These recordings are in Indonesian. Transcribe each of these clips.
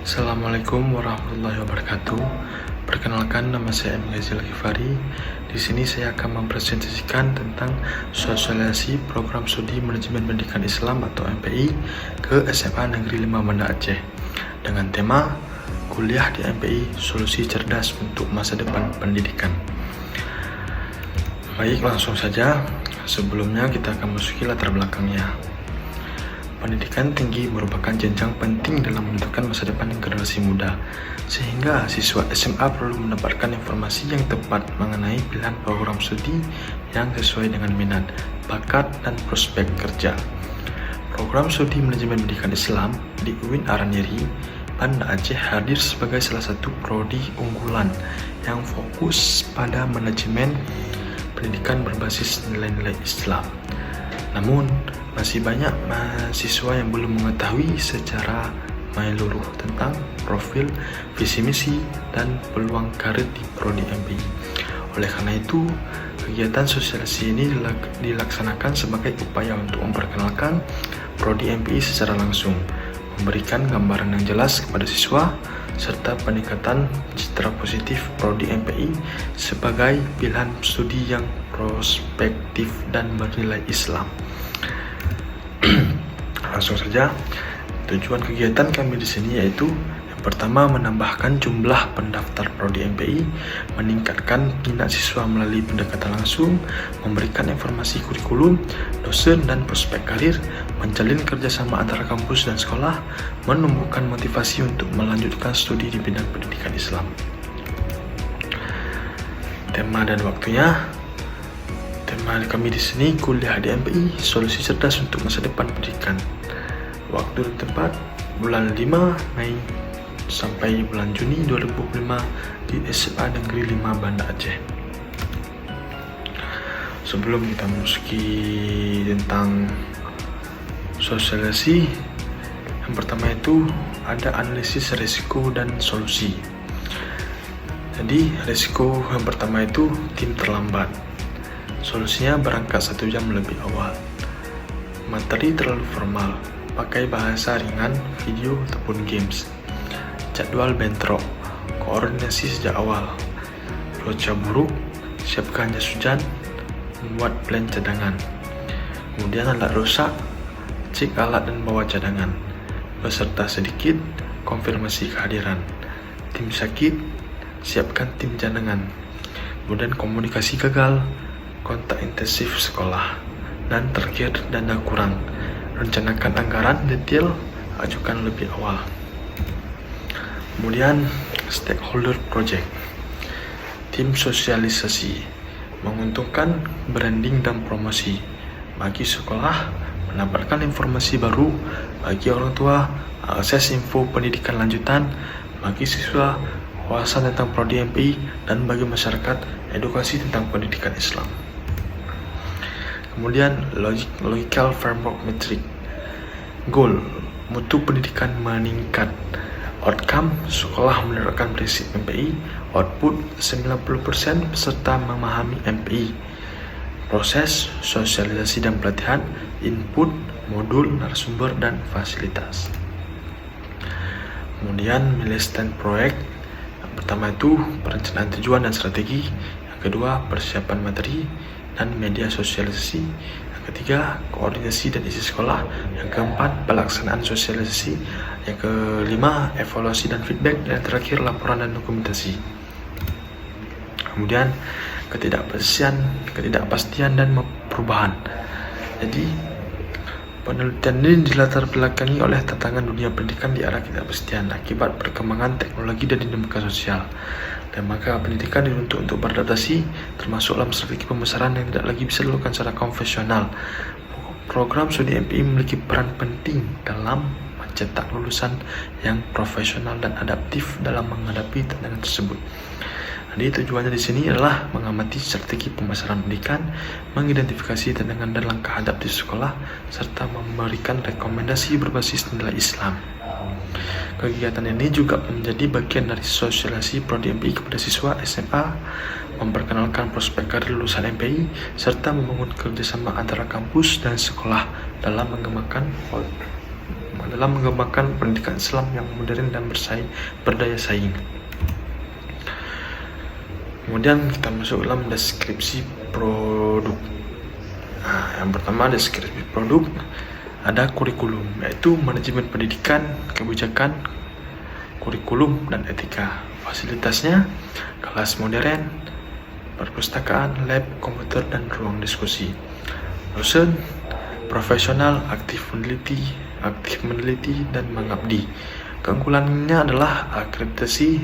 Assalamualaikum warahmatullahi wabarakatuh. Perkenalkan, nama saya M. Ghazil Ghifari. Di sini saya akan mempresentasikan tentang sosialisasi program studi manajemen pendidikan Islam atau MPI ke SMA Negeri 5 Banda Aceh dengan tema kuliah di MPI solusi cerdas untuk masa depan pendidikan. Baik, langsung saja. Sebelumnya kita akan masuki latar belakangnya. Pendidikan tinggi merupakan jenjang penting dalam menentukan masa depan generasi muda, sehingga siswa SMA perlu mendapatkan informasi yang tepat mengenai pilihan program studi yang sesuai dengan minat, bakat, dan prospek kerja. Program studi manajemen pendidikan Islam di UIN Araniri, Banda Aceh hadir sebagai salah satu prodi unggulan yang fokus pada manajemen pendidikan berbasis nilai-nilai Islam. Namun, masih banyak mahasiswa yang belum mengetahui secara menyeluruh tentang profil, visi misi, dan peluang karir di prodi MPI. Oleh karena itu, kegiatan sosialisasi ini dilaksanakan sebagai upaya untuk memperkenalkan prodi MPI secara langsung, memberikan gambaran yang jelas kepada siswa, serta peningkatan citra positif prodi MPI sebagai pilihan studi yang prospektif dan bernilai Islam. Langsung saja, tujuan kegiatan kami di sini yaitu yang pertama, menambahkan jumlah pendaftar prodi MPI, meningkatkan minat siswa melalui pendekatan langsung, memberikan informasi kurikulum, dosen dan prospek karir, menjalin kerjasama antara kampus dan sekolah, menumbuhkan motivasi untuk melanjutkan studi di bidang pendidikan Islam. Tema dan waktunya. Tema kami di sini kuliah di MPI solusi cerdas untuk masa depan pendidikan. Waktu dan tempat bulan 5 Mei sampai bulan Juni 2005 di SMA Negeri 5 Banda Aceh. Sebelum kita memasuki tentang sosialisasi, yang pertama itu ada analisis risiko dan solusi. Jadi risiko yang pertama itu tim terlambat. Solusinya berangkat 1 jam lebih awal. Materi terlalu formal, pakai bahasa ringan, video ataupun games. Jadwal bentrok, koordinasi sejak awal. Cuaca buruk, siapkan jas hujan, membuat plan cadangan. Kemudian alat rusak, cek alat dan bawa cadangan. Peserta sedikit, konfirmasi kehadiran. Tim sakit, siapkan tim cadangan. Kemudian komunikasi gagal, kontak intensif sekolah. Dan terakhir, dana kurang, rencanakan anggaran detail, ajukan lebih awal. Kemudian stakeholder project, tim sosialisasi, menguntungkan branding dan promosi bagi sekolah, mendapatkan informasi baru bagi orang tua, akses info pendidikan lanjutan bagi siswa, wawasan tentang prodi MPI, dan bagi masyarakat edukasi tentang pendidikan Islam. Kemudian logical framework metric, goal, mutu pendidikan meningkat, outcome, sekolah menerapkan prinsip MPI, output 90% peserta memahami MPI, proses sosialisasi dan pelatihan, input, modul, narasumber, dan fasilitas. Kemudian milestone proyek, yang pertama itu perencanaan tujuan dan strategi, yang kedua persiapan materi dan media sosialisasi, yang ketiga koordinasi dan isi sekolah, yang keempat pelaksanaan sosialisasi, yang kelima evaluasi dan feedback, dan terakhir laporan dan dokumentasi. Kemudian ketidakpastian dan perubahan. Jadi penelitian ini dilatar belakangi oleh tantangan dunia pendidikan di arah ketidakpastian akibat perkembangan teknologi dan dinamika sosial. Dan maka pendidikan dituntut untuk beradaptasi, termasuk dalam strategi pembesaran yang tidak lagi bisa dilakukan secara konvensional. Program studi MPI memiliki peran penting dalam mencetak lulusan yang profesional dan adaptif dalam menghadapi tantangan tersebut. Jadi tujuannya di sini adalah mengamati strategi pembesaran pendidikan, mengidentifikasi tantangan dan langkah adaptif sekolah, serta memberikan rekomendasi berbasis nilai Islam. Kegiatan ini juga menjadi bagian dari sosialisasi prodi MPI kepada siswa SMA, memperkenalkan prospek karir lulusan MPI, serta membangun kerjasama antara kampus dan sekolah dalam mengembangkan dalam mengembangkan pendidikan Islam yang modern dan berdaya saing. Kemudian kita masuk dalam deskripsi produk. Yang pertama deskripsi produk, ada kurikulum, yaitu manajemen pendidikan, kebijakan, kurikulum, dan etika. Fasilitasnya kelas modern, perpustakaan, lab, komputer, dan ruang diskusi. Dosen profesional, aktif meneliti dan mengabdi. Keunggulannya adalah akreditasi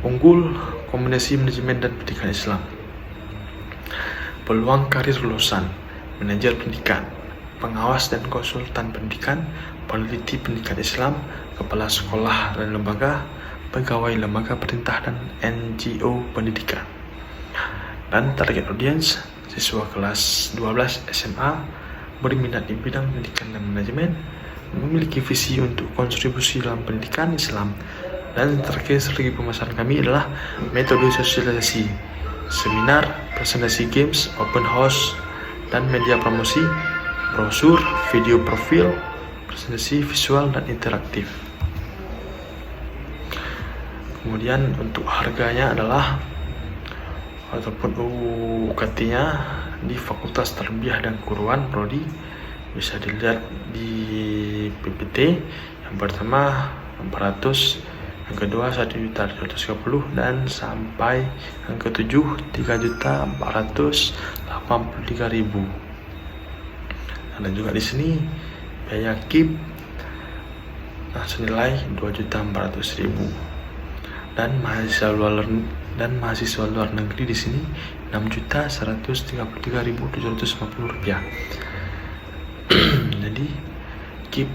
unggul, kombinasi manajemen dan pendidikan Islam. Peluang karir lulusan, manajer pendidikan, pengawas dan konsultan pendidikan, peneliti pendidikan Islam, kepala sekolah dan lembaga, pegawai lembaga perintah dan NGO pendidikan. Dan target audience, siswa kelas 12 SMA berminat di bidang pendidikan dan manajemen, memiliki visi untuk kontribusi dalam pendidikan Islam. Dan terakhir strategi pemasaran kami adalah metode sosialisasi, seminar, presentasi games, open house, dan media promosi, brosur, video profil, presentasi visual dan interaktif. Kemudian untuk harganya adalah ataupun UKT-nya di Fakultas Tarbiyah dan Keguruan Prodi bisa dilihat di PPT. Yang pertama 400, yang kedua 1.230, dan sampai yang ke-7 3.483.000. Ada juga di sini biaya KIP senilai 2.400.000. Dan mahasiswa luar negeri di sini 6.133.750 rupiah. Jadi KIP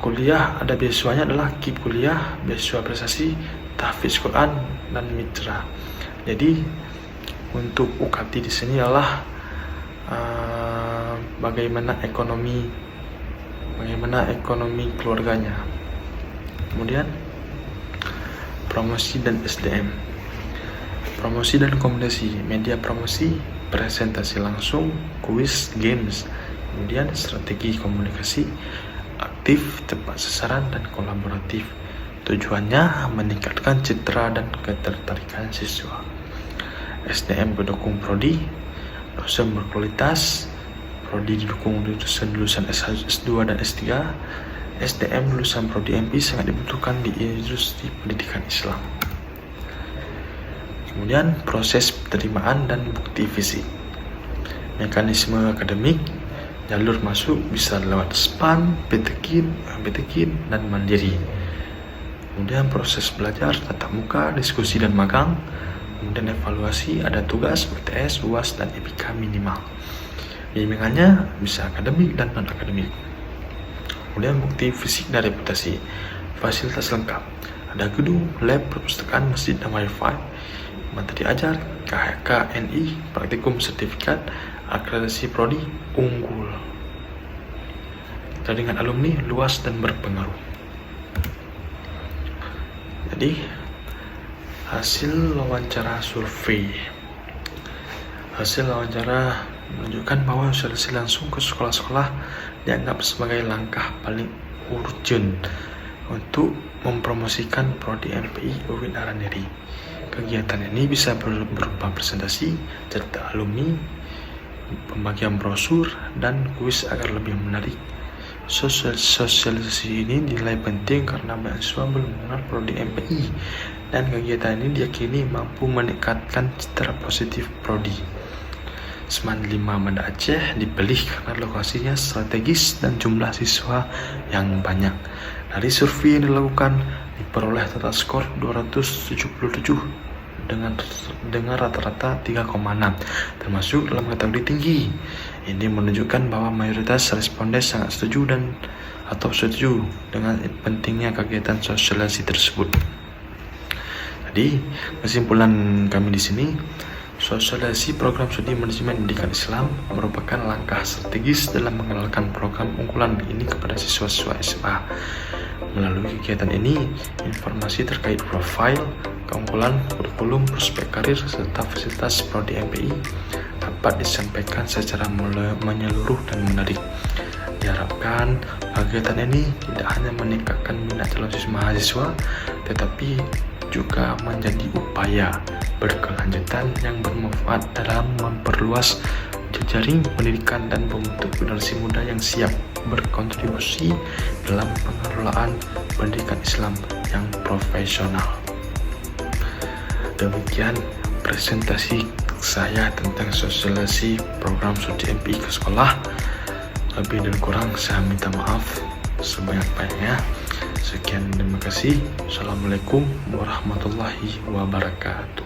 kuliah ada beasiswanya adalah KIP kuliah, beasiswa prestasi, tahfiz Quran, dan mitra. Jadi untuk UKT di sini adalah bagaimana ekonomi keluarganya. Kemudian promosi dan SDM, promosi dan komunikasi, media promosi, presentasi langsung, kuis, games. Kemudian strategi komunikasi, aktif, tepat sasaran, dan kolaboratif. Tujuannya meningkatkan citra dan ketertarikan siswa. SDM pendukung prodi, dosen berkualitas, prodi didukung lulusan S2 dan S3. SDM lulusan prodi MP sangat dibutuhkan di industri pendidikan Islam. Kemudian proses penerimaan dan bukti fisik, mekanisme akademik, jalur masuk bisa lewat SPAN, PTKIN, dan mandiri. Kemudian proses belajar tatap muka, diskusi dan magang. Kemudian evaluasi, ada tugas, UTS, UAS, dan EBK minimal. Bimbingannya bisa akademik dan non-akademik. Kemudian bukti fisik dan reputasi, fasilitas lengkap, ada gedung, lab, perpustakaan, masjid, dan wifi, materi ajar, KHK, NI, praktikum, sertifikat, akreditasi prodi unggul, jaringan alumni luas dan berpengaruh. Jadi hasil wawancara survei, hasil wawancara menunjukkan bahwa sosialisasi langsung ke sekolah-sekolah dianggap sebagai langkah paling urgent untuk mempromosikan prodi MPI UIN Aranderi. Kegiatan ini bisa berupa presentasi, cerita alumni, pembagian brosur, dan kuis agar lebih menarik. Sosialisasi ini dinilai penting karena mahasiswa belum mengenal prodi MPI, dan kegiatan ini diyakini mampu meningkatkan citra positif prodi. Seman 5 Banda Aceh dipilih karena lokasinya strategis dan jumlah siswa yang banyak. Dari survei yang dilakukan diperoleh total skor 277 dengan rata-rata 3,6, termasuk dalam kategori tinggi. Ini menunjukkan bahwa mayoritas responden sangat setuju dengan pentingnya kegiatan sosialisasi tersebut. Jadi kesimpulan kami di sini, sosialisasi program studi manajemen pendidikan Islam merupakan langkah strategis dalam mengenalkan program unggulan ini kepada siswa-siswa SMA. Melalui kegiatan ini, informasi terkait profil, keunggulan, kurikulum, prospek karir, serta fasilitas prodi MPI dapat disampaikan secara menyeluruh dan menarik. Diharapkan kegiatan ini tidak hanya meningkatkan minat calon mahasiswa, tetapi juga menjadi upaya berkelanjutan yang bermanfaat dalam memperluas jejaring pendidikan dan membentuk generasi muda yang siap berkontribusi dalam pengelolaan pendidikan Islam yang profesional. Demikian presentasi saya tentang sosialisasi program studi MPI ke sekolah. Lebih dan kurang saya minta maaf sebanyak-banyaknya. Sekian, terima kasih. Assalamualaikum warahmatullahi wabarakatuh.